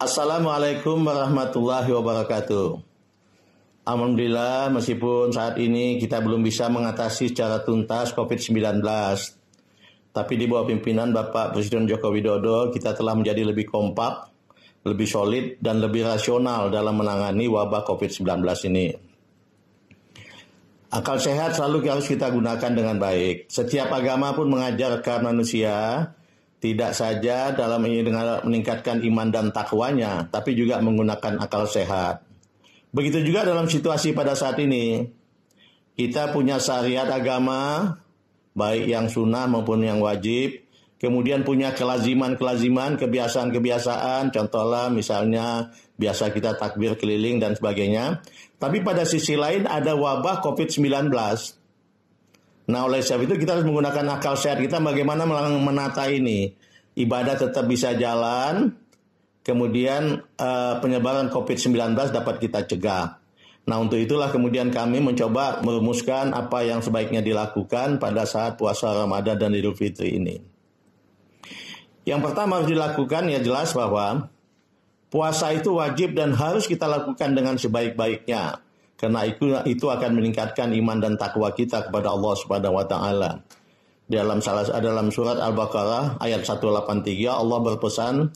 Assalamualaikum warahmatullahi wabarakatuh. Alhamdulillah, meskipun saat ini kita belum bisa mengatasi secara tuntas COVID-19, tapi di bawah pimpinan Bapak Presiden Joko Widodo, kita telah menjadi lebih kompak, lebih solid, dan lebih rasional dalam menangani wabah COVID-19 ini. Akal sehat selalu harus kita gunakan dengan baik. Setiap agama pun mengajarkan manusia tidak saja dalam dengan meningkatkan iman dan takwanya, tapi juga menggunakan akal sehat. Begitu juga dalam situasi pada saat ini, kita punya syariat agama, baik yang sunnah maupun yang wajib, kemudian punya kelaziman-kelaziman, kebiasaan-kebiasaan, contohnya misalnya biasa kita takbir keliling dan sebagainya. Tapi pada sisi lain ada wabah COVID-19. Nah, oleh sebab itu kita harus menggunakan akal sehat kita bagaimana menata ini. Ibadah tetap bisa jalan, kemudian penyebaran COVID-19 dapat kita cegah. Nah, untuk itulah kemudian kami mencoba merumuskan apa yang sebaiknya dilakukan pada saat puasa Ramadan dan Idul Fitri ini. Yang pertama harus dilakukan ya jelas bahwa puasa itu wajib dan harus kita lakukan dengan sebaik-baiknya. Karena itu akan meningkatkan iman dan takwa kita kepada Allah Subhanahu wa taala. Dalam surat Al-Baqarah ayat 183 Allah berpesan,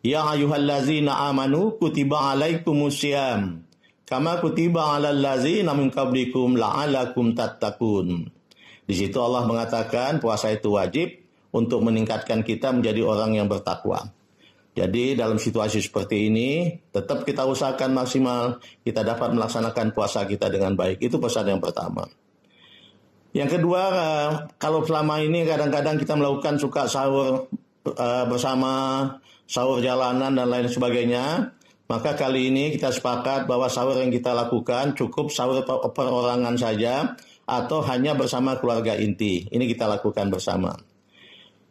"Ya ayyuhallazina amanu kutiba alaikumusiyam kama kutiba alal ladzina min qablikum la'alakum tattaqun." Di situ Allah mengatakan puasa itu wajib untuk meningkatkan kita menjadi orang yang bertakwa. Jadi dalam situasi seperti ini, tetap kita usahakan maksimal, kita dapat melaksanakan puasa kita dengan baik. Itu pesan yang pertama. Yang kedua, kalau selama ini kadang-kadang kita melakukan suka sahur bersama, sahur jalanan dan lain sebagainya, maka kali ini kita sepakat bahwa sahur yang kita lakukan cukup sahur perorangan saja, atau hanya bersama keluarga inti. Ini kita lakukan bersama.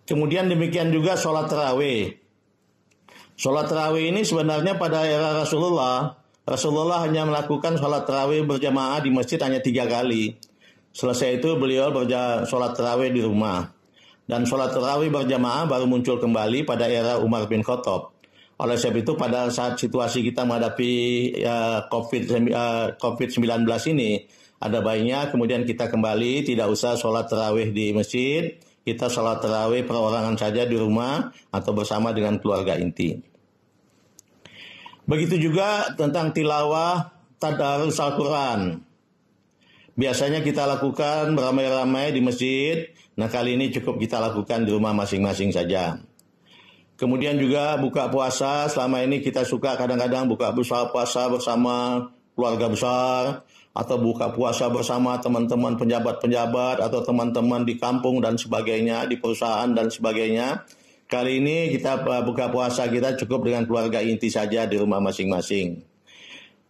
Kemudian demikian juga sholat tarawih. Sholat tarawih ini sebenarnya pada era Rasulullah hanya melakukan sholat tarawih berjamaah di masjid hanya 3 kali. Selesai itu beliau sholat tarawih di rumah. Dan sholat tarawih berjamaah baru muncul kembali pada era Umar bin Khattab. Oleh sebab itu pada saat situasi kita menghadapi COVID-19 ini, ada baiknya kemudian kita kembali tidak usah sholat tarawih di masjid, kita sholat tarawih perorangan saja di rumah atau bersama dengan keluarga inti. Begitu juga tentang tilawah tadarus Al-Quran. Biasanya kita lakukan beramai-ramai di masjid. Nah, kali ini cukup kita lakukan di rumah masing-masing saja. Kemudian juga buka puasa. Selama ini kita suka kadang-kadang buka puasa bersama keluarga besar, atau buka puasa bersama teman-teman penjabat-penjabat atau teman-teman di kampung dan sebagainya, di perusahaan dan sebagainya. Kali ini kita buka puasa kita cukup dengan keluarga inti saja di rumah masing-masing.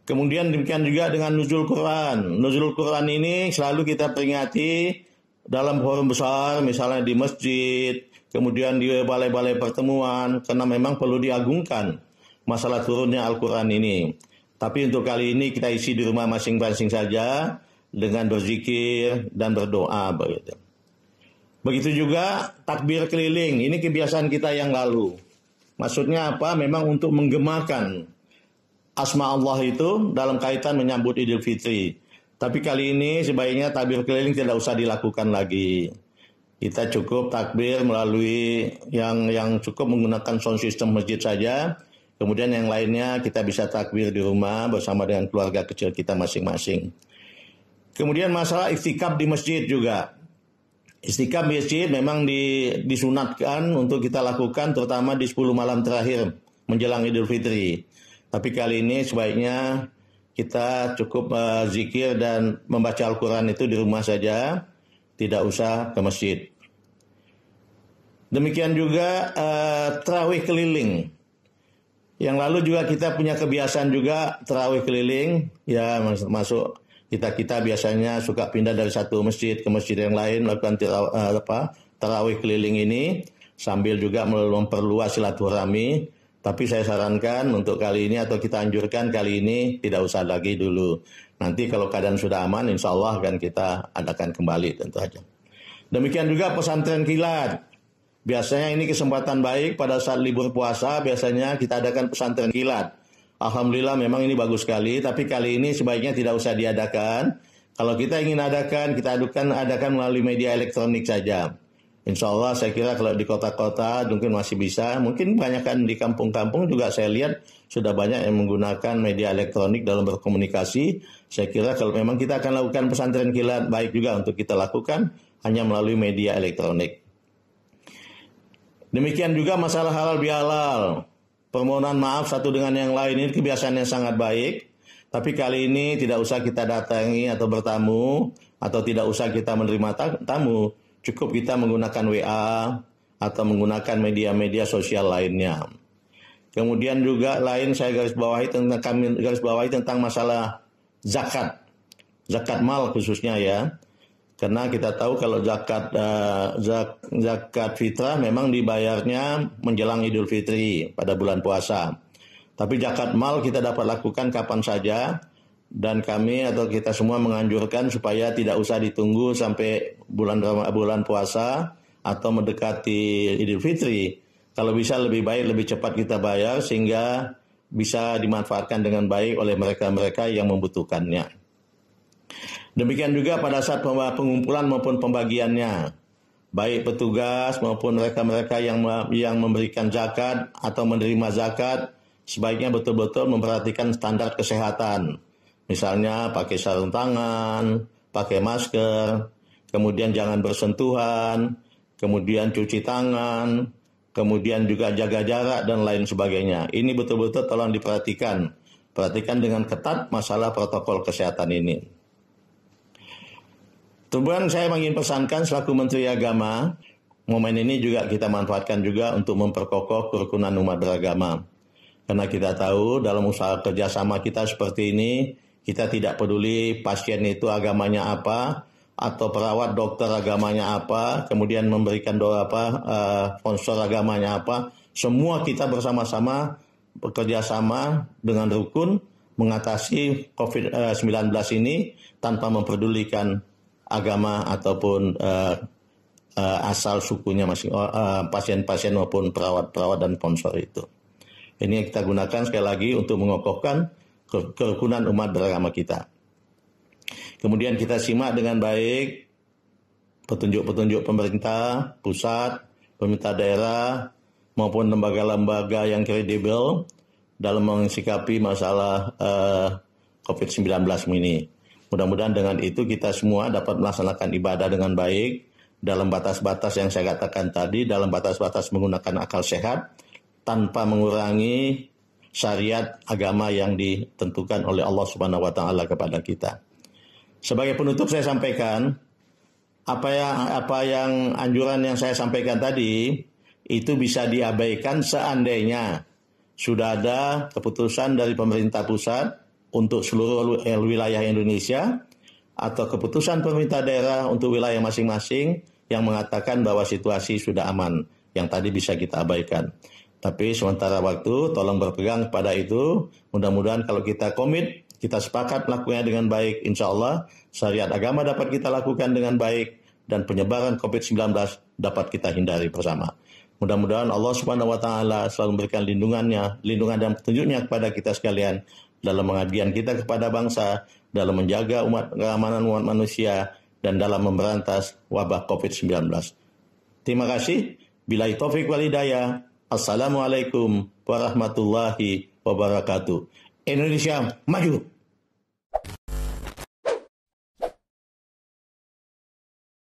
Kemudian demikian juga dengan nuzul Quran. Nuzul Quran ini selalu kita peringati dalam forum besar, misalnya di masjid, kemudian di balai-balai pertemuan, karena memang perlu diagungkan masalah turunnya Al-Quran ini. Tapi untuk kali ini kita isi di rumah masing-masing saja dengan berzikir dan berdoa begitu. Begitu juga takbir keliling. Ini kebiasaan kita yang lalu. Maksudnya apa? Memang untuk menggemakan asma Allah itu dalam kaitan menyambut Idul Fitri. Tapi kali ini sebaiknya takbir keliling tidak usah dilakukan lagi. Kita cukup takbir melalui yang cukup menggunakan sound system masjid saja. Kemudian yang lainnya kita bisa takbir di rumah bersama dengan keluarga kecil kita masing-masing. Kemudian masalah istikaf di masjid juga. Istikaf di masjid memang disunatkan untuk kita lakukan terutama di 10 malam terakhir menjelang Idul Fitri. Tapi kali ini sebaiknya kita cukup zikir dan membaca Al-Quran itu di rumah saja, tidak usah ke masjid. Demikian juga tarawih keliling. Yang lalu juga kita punya kebiasaan juga tarawih keliling, ya masuk kita biasanya suka pindah dari satu masjid ke masjid yang lain melakukan tarawih keliling ini sambil juga memperluas silaturahmi. Tapi saya sarankan untuk kali ini atau kita anjurkan kali ini tidak usah lagi dulu. Nanti kalau keadaan sudah aman, insya Allah akan kita adakan kembali tentu saja. Demikian juga pesantren kilat. Biasanya ini kesempatan baik pada saat libur puasa, biasanya kita adakan pesantren kilat. Alhamdulillah memang ini bagus sekali, tapi kali ini sebaiknya tidak usah diadakan. Kalau kita ingin adakan, kita adakan melalui media elektronik saja. Insya Allah saya kira kalau di kota-kota mungkin masih bisa. Mungkin kebanyakan di kampung-kampung juga saya lihat sudah banyak yang menggunakan media elektronik dalam berkomunikasi. Saya kira kalau memang kita akan lakukan pesantren kilat, baik juga untuk kita lakukan hanya melalui media elektronik. Demikian juga masalah halal bihalal. Permohonan maaf satu dengan yang lain ini kebiasaan yang sangat baik. Tapi kali ini tidak usah kita datangi atau bertamu, atau tidak usah kita menerima tamu. Cukup kita menggunakan WA atau menggunakan media-media sosial lainnya. Kemudian juga saya garis bawahi tentang masalah zakat. Zakat mal khususnya ya. Karena kita tahu kalau zakat fitrah memang dibayarnya menjelang Idul Fitri pada bulan puasa. Tapi zakat mal kita dapat lakukan kapan saja, dan kami atau kita semua menganjurkan supaya tidak usah ditunggu sampai bulan puasa atau mendekati Idul Fitri. Kalau bisa lebih baik lebih cepat kita bayar sehingga bisa dimanfaatkan dengan baik oleh mereka-mereka yang membutuhkannya. Demikian juga pada saat pengumpulan maupun pembagiannya, baik petugas maupun mereka-mereka yang memberikan zakat atau menerima zakat, sebaiknya betul-betul memperhatikan standar kesehatan. Misalnya pakai sarung tangan, pakai masker, kemudian jangan bersentuhan, kemudian cuci tangan, kemudian juga jaga jarak dan lain sebagainya. Ini betul-betul tolong diperhatikan. Perhatikan dengan ketat masalah protokol kesehatan ini. Kemudian saya ingin pesankan selaku Menteri Agama, momen ini juga kita manfaatkan juga untuk memperkokoh kerukunan umat beragama. Karena kita tahu dalam usaha kerjasama kita seperti ini, kita tidak peduli pasien itu agamanya apa, atau perawat dokter agamanya apa, kemudian memberikan sponsor agamanya apa. Semua kita bersama-sama bekerja sama dengan rukun mengatasi COVID-19 ini tanpa memperdulikan agama ataupun asal sukunya pasien-pasien maupun perawat-perawat dan sponsor itu. Ini yang kita gunakan sekali lagi untuk mengokohkan kerukunan umat beragama kita. Kemudian kita simak dengan baik petunjuk-petunjuk pemerintah pusat, pemerintah daerah, maupun lembaga-lembaga yang kredibel dalam mensikapi masalah COVID-19 ini. Mudah-mudahan dengan itu kita semua dapat melaksanakan ibadah dengan baik dalam batas-batas yang saya katakan tadi, dalam batas-batas menggunakan akal sehat, tanpa mengurangi syariat agama yang ditentukan oleh Allah Subhanahu wa taala kepada kita. Sebagai penutup saya sampaikan apa yang anjuran yang saya sampaikan tadi itu bisa diabaikan seandainya sudah ada keputusan dari pemerintah pusat untuk seluruh wilayah Indonesia atau keputusan pemerintah daerah untuk wilayah masing-masing yang mengatakan bahwa situasi sudah aman, yang tadi bisa kita abaikan. Tapi sementara waktu tolong berpegang pada itu. Mudah-mudahan kalau kita komit, kita sepakat melakukannya dengan baik, insya Allah syariat agama dapat kita lakukan dengan baik dan penyebaran COVID-19 dapat kita hindari bersama. Mudah-mudahan Allah Subhanahu wa taala selalu memberikan lindungan dan petunjuknya kepada kita sekalian dalam pengabdian kita kepada bangsa, dalam menjaga keamanan umat manusia, dan dalam memberantas wabah COVID-19. Terima kasih. Billahi taufik wal hidayah. Assalamualaikum warahmatullahi wabarakatuh. Indonesia maju.